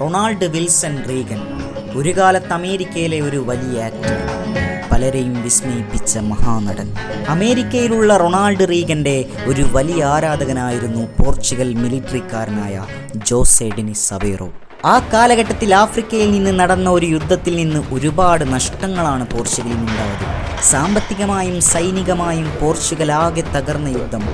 Ronald Wilson Reagan ഒരു കാലത്ത് അമേരിക്കയിലെ ഒരു വലിയ ആക്ടർ, പലരെയും വിസ്മയിപ്പിച്ച മഹാനടൻ. അമേരിക്കയിലുള്ള റൊണാൾഡ് റീഗന്റെ ഒരു വലിയ ആരാധകനായിരുന്നു പോർച്ചുഗൽ മിലിറ്ററിക്കാരനായ ജോസെ ഡെനിസ് അവേറോ. ആ കാലഘട്ടത്തിൽ ആഫ്രിക്കയിൽ നിന്ന് നടന്ന ഒരു യുദ്ധത്തിൽ നിന്ന് ഒരുപാട് നഷ്ടങ്ങളാണ് പോർച്ചുഗലിനുണ്ടായത്. സാമ്പത്തികമായും സൈനികമായും പോർച്ചുഗൽ ആകെ തകർന്ന യുദ്ധം.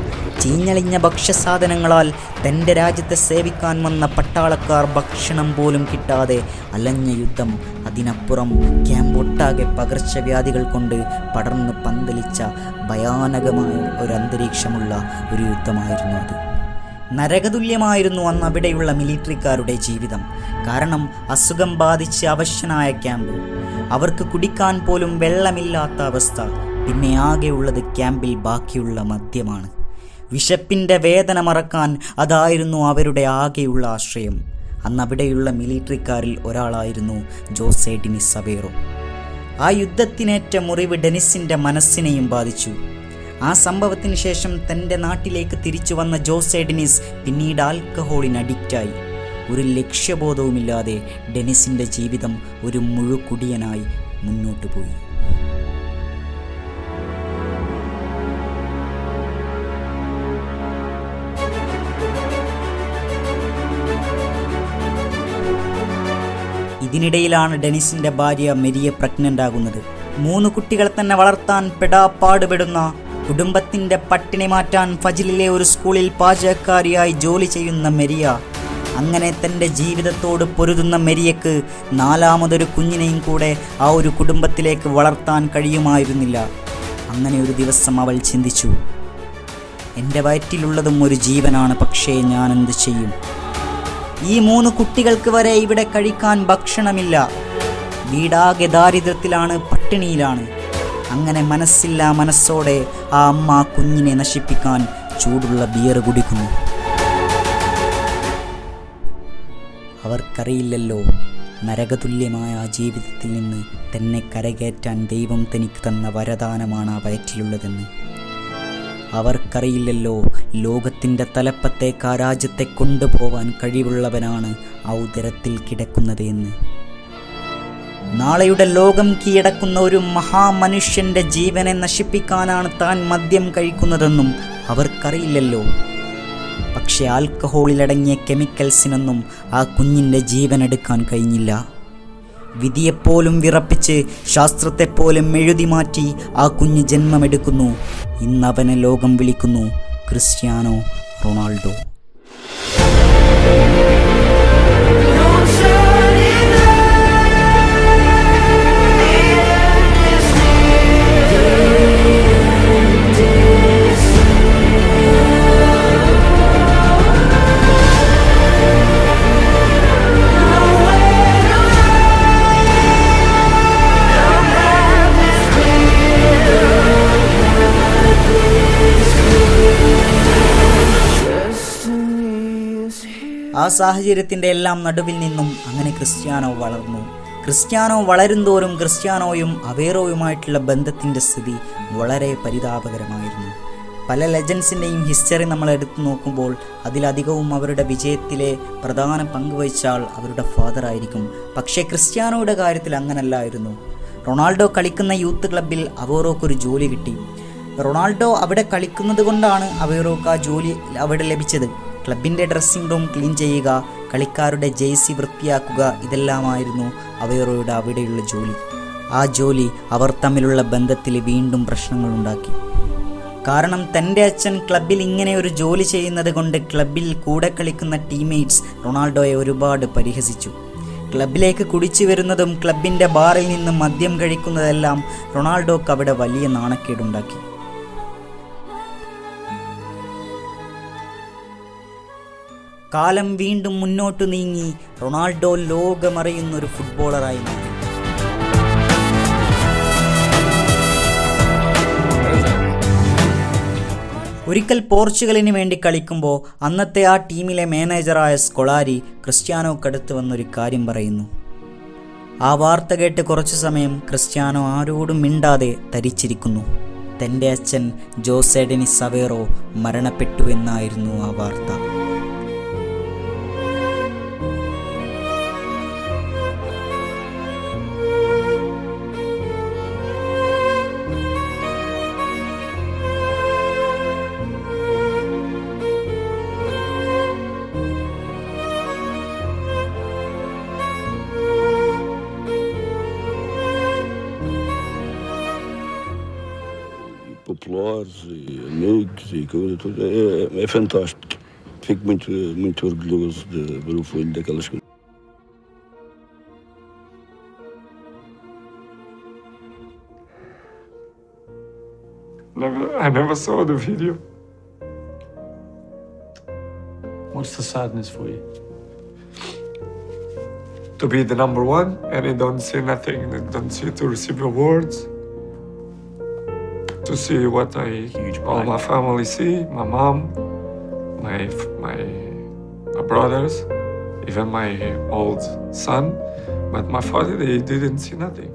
ചീഞ്ഞളിഞ്ഞ ഭക്ഷ്യസാധനങ്ങളാൽ തൻ്റെ രാജ്യത്തെ സേവിക്കാൻ വന്ന പട്ടാളക്കാർ ഭക്ഷണം പോലും കിട്ടാതെ അലഞ്ഞ യുദ്ധം. അതിനപ്പുറം ക്യാമ്പൊട്ടാകെ പകർച്ചവ്യാധികൾ കൊണ്ട് പടർന്ന് പന്തലിച്ച ഭയാനകമായ ഒരു അന്തരീക്ഷമുള്ള ഒരു യുദ്ധമായിരുന്നു അത്. നരകതുല്യമായിരുന്നു അന്ന് അവിടെയുള്ള മിലിറ്ററിക്കാരുടെ ജീവിതം. കാരണം അസുഖം ബാധിച്ച് അവശനായ ക്യാമ്പ്, അവർക്ക് കുടിക്കാൻ പോലും വെള്ളമില്ലാത്ത അവസ്ഥ. പിന്നെ ആകെയുള്ളത് ക്യാമ്പിൽ ബാക്കിയുള്ള മദ്യമാണ്. വിശപ്പിൻ്റെ വേദന മറക്കാൻ അതായിരുന്നു അവരുടെ ആകെയുള്ള ആശ്രയം. അന്ന് അവിടെയുള്ള മിലിറ്ററിക്കാരിൽ ഒരാളായിരുന്നു ജോസെ ഡെനിസ് അവേറോ. ആ യുദ്ധത്തിനേറ്റ മുറിവ് ഡെനിസിൻ്റെ മനസ്സിനെയും ബാധിച്ചു. ആ സംഭവത്തിന് ശേഷം തൻ്റെ നാട്ടിലേക്ക് തിരിച്ചു വന്ന ജോസെ ഡെനിസ് പിന്നീട് ആൽക്കഹോളിന് അഡിക്റ്റായി. ഒരു ലക്ഷ്യബോധവുമില്ലാതെ ഡെനിസിൻ്റെ ജീവിതം ഒരു മുഴുക്കുടിയനായി മുന്നോട്ടു പോയി. ഇതിനിടയിലാണ് ഡെനിസിൻ്റെ ഭാര്യ മെരിയ പ്രഗ്നൻ്റ് ആകുന്നത്. 3 കുട്ടികളെ തന്നെ വളർത്താൻ പെടാപ്പാടുപെടുന്ന, കുടുംബത്തിൻ്റെ പട്ടിണി മാറ്റാൻ ഫജിലിലെ ഒരു സ്കൂളിൽ പാചകക്കാരിയായി ജോലി ചെയ്യുന്ന മെരിയ. അങ്ങനെ തൻ്റെ ജീവിതത്തോട് പൊരുതുന്ന മെരിയക്ക് 4ാമതൊരു കുഞ്ഞിനെയും കൂടെ ആ ഒരു കുടുംബത്തിലേക്ക് വളർത്താൻ കഴിയുമായിരുന്നില്ല. അങ്ങനെ ഒരു ദിവസം അവൾ ചിന്തിച്ചു, എൻ്റെ വയറ്റിലുള്ളതും ഒരു ജീവനാണ്, പക്ഷേ ഞാൻ എന്ത് ചെയ്യും? ഈ 3 കുട്ടികൾക്ക് വരെ ഇവിടെ കഴിക്കാൻ ഭക്ഷണമില്ല. വീടാകെ ദാരിദ്ര്യത്തിലാണ്, പട്ടിണിയിലാണ്. അങ്ങനെ മനസ്സില്ലാ മനസ്സോടെ ആ അമ്മ കുഞ്ഞിനെ നശിപ്പിക്കാൻ ചൂടുള്ള ബിയർ കുടിക്കുന്നു. അവർക്കറിയില്ലല്ലോ, നരകതുല്യമായ ആ ജീവിതത്തിൽ നിന്ന് തന്നെ കരകയറ്റാൻ ദൈവം തനിക്ക് തന്ന വരദാനമാണ് ആ വയറ്റിലുള്ളതെന്ന്. അവർക്കറിയില്ലല്ലോ, ലോകത്തിൻ്റെ തലപ്പത്തേക്ക് ആ രാജ്യത്തെ കൊണ്ടുപോവാൻ കഴിവുള്ളവനാണ് ആ ഉദരത്തിൽ കിടക്കുന്നത് എന്ന്. നാളെയുടെ ലോകം കീഴടക്കുന്ന ഒരു മഹാമനുഷ്യൻ്റെ ജീവനെ നശിപ്പിക്കാനാണ് താൻ മദ്യം കഴിക്കുന്നതെന്നും അവർക്കറിയില്ലല്ലോ. പക്ഷെ ആൽക്കഹോളിലടങ്ങിയ കെമിക്കൽസിനൊന്നും ആ കുഞ്ഞിൻ്റെ ജീവൻ എടുക്കാൻ കഴിഞ്ഞില്ല. വിധിയെപ്പോലും വിറപ്പിച്ച്, ശാസ്ത്രത്തെപ്പോലും എഴുതി മാറ്റി ആ കുഞ്ഞ് ജന്മമെടുക്കുന്നു. ഇന്നവനെ ലോകം വിളിക്കുന്നു ക്രിസ്ത്യാനോ റൊണാൾഡോ. ആ സാഹചര്യത്തിൻ്റെ എല്ലാം നടുവിൽ നിന്നും അങ്ങനെ ക്രിസ്ത്യാനോ വളർന്നു. ക്രിസ്ത്യാനോ വളരുന്തോറും ക്രിസ്ത്യാനോയും അവേറോയുമായിട്ടുള്ള ബന്ധത്തിൻ്റെ സ്ഥിതി വളരെ പരിതാപകരമായിരുന്നു. പല ലെജൻസിൻ്റെയും ഹിസ്റ്ററി നമ്മൾ എടുത്തു നോക്കുമ്പോൾ അതിലധികവും അവരുടെ വിജയത്തിലെ പ്രധാന പങ്ക് വഹിച്ച ആൾ അവരുടെ ഫാദർ ആയിരിക്കും. പക്ഷേ ക്രിസ്ത്യാനോയുടെ കാര്യത്തിൽ അങ്ങനല്ലായിരുന്നു. റൊണാൾഡോ കളിക്കുന്ന യൂത്ത് ക്ലബ്ബിൽ അവേറോക്കൊരു ജോലി കിട്ടി. റൊണാൾഡോ അവിടെ കളിക്കുന്നത് കൊണ്ടാണ് അവേറോക്ക് ആ ജോലി അവിടെ ലഭിച്ചത്. ക്ലബിൻ്റെ ഡ്രസ്സിംഗ് റൂം ക്ലീൻ ചെയ്യുക, കളിക്കാരുടെ ജേഴ്സി വൃത്തിയാക്കുക, ഇതെല്ലാമായിരുന്നു അവേറോയുടെ അവിടെയുള്ള ജോലി. ആ ജോലി അവർ തമ്മിലുള്ള ബന്ധത്തിൽ വീണ്ടും പ്രശ്നങ്ങളുണ്ടാക്കി. കാരണം തൻ്റെ അച്ഛൻ ക്ലബിൽ ഇങ്ങനെ ഒരു ജോലി ചെയ്യുന്നത് കൊണ്ട് ക്ലബിൽ കൂടെ കളിക്കുന്ന ടീംമേറ്റ്സ് റൊണാൾഡോയെ ഒരുപാട് പരിഹസിച്ചു. ക്ലബിലേക്ക് കുടിച്ചു വരുന്നതും ക്ലബിൻ്റെ ബാറിൽ നിന്ന് മദ്യം കഴിക്കുന്നതെല്ലാം റൊണാൾഡോക്ക് അവിടെ വലിയ നാണക്കേടുണ്ടാക്കി. കാലം വീണ്ടും മുന്നോട്ട് നീങ്ങി റൊണാൾഡോ ലോകമറിയുന്നൊരു ഫുട്ബോളറായി മാറി. ഒരിക്കൽ പോർച്ചുഗലിന് വേണ്ടി കളിക്കുമ്പോൾ അന്നത്തെ ആ ടീമിലെ മാനേജറായ സ്കൊളാരി ക്രിസ്ത്യാനോക്കടുത്ത് വന്നൊരു കാര്യം പറയുന്നു. ആ വാർത്ത കേട്ട് കുറച്ചു സമയം ക്രിസ്ത്യാനോ ആരോടും മിണ്ടാതെ തരിച്ചിരിക്കുന്നു. തൻ്റെ അച്ഛൻ ജോസെ ഡെനിസ് അവേറോ മരണപ്പെട്ടു എന്നായിരുന്നു ആ വാർത്ത. telares e amigos e coisa toda. É fantástico. Fico muito orgulhoso de ver o filho daquelas coisas. I never saw the video. What's the sadness for you? To be the number one and I don't see nothing, I don't see to receive awards, to see what all my family see, my mom, my brothers, even my old son, but my father, they didn't see nothing.